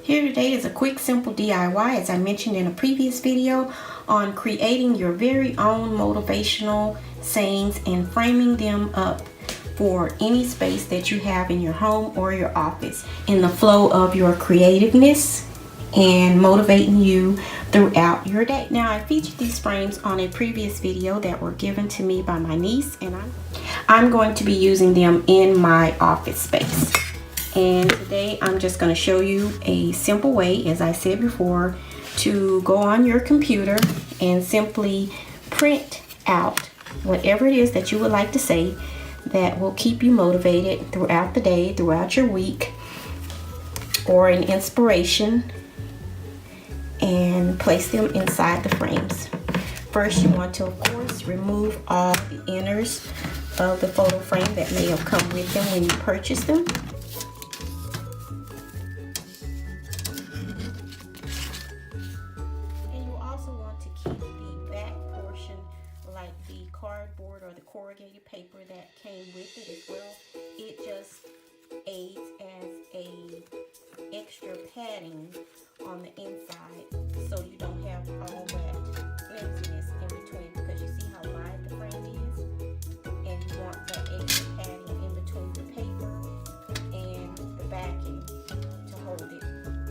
Here today is a quick, simple DIY, as I mentioned in a previous video, on creating your very own motivational sayings and framing them up for any space that you have in your home or your office, in the flow of your creativeness and motivating you throughout your day. Now, I featured these frames on a previous video that were given to me by my niece, and I'm going to be using them in my office space. And today I'm just going to show you a simple way, as I said before, to go on your computer and simply print out whatever it is that you would like to say that will keep you motivated throughout the day, throughout your week, or an inspiration, and place them inside the frames. First, you want to, of course, remove all the inners of the photo frame that may have come with them when you purchased them. And you also want to keep the back portion, like the cardboard or the corrugated paper that came with it as well. It just aids as a extra padding on the inside, so you don't have all that flimsiness in between, because you see how wide the frame is, and you want that extra padding in between the paper and the backing to hold it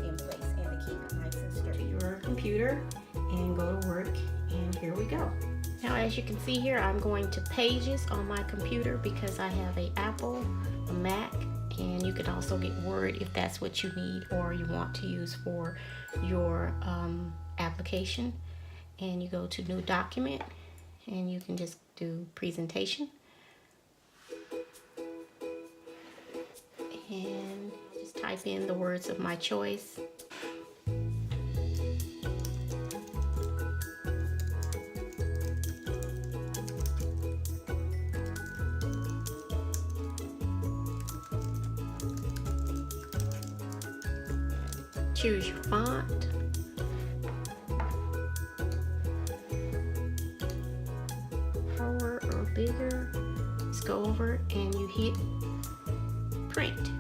in place and to keep it nice and sturdy. Your computer and go to work, and here we go. Now, as you can see here, I'm going to Pages on my computer because I have an Apple, a Mac, and you could also get Word if that's what you need or you want to use for your application. And you go to New Document, and you can just do Presentation. And just type in the words of my choice. Choose your font. Lower or bigger. Just go over and you hit print.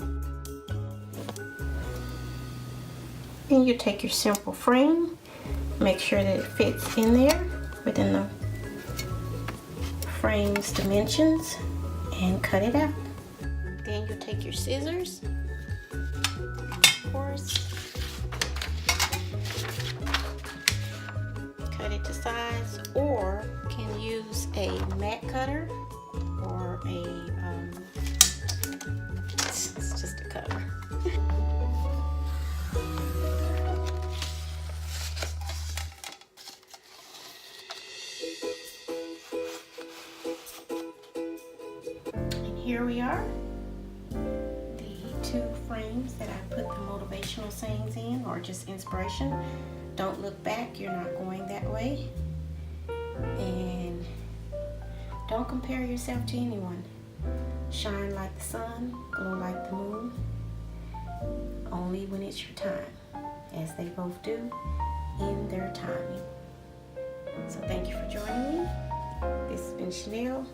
And you take your simple frame, make sure that it fits in there within the frame's dimensions, and cut it out. Then you take your scissors, of course, cut it to size, or can use a mat cutter or it's just a cutter. And here we are, the two frames that I put the motivational sayings in, or just inspiration. Don't look back, you're not going that way. And don't compare yourself to anyone. Shine like the sun, glow like the moon, only when it's your time, as they both do in their timing. So thank you for joining me. This has been Chanel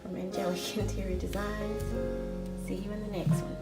from Angelic Interior Designs. See you in the next one.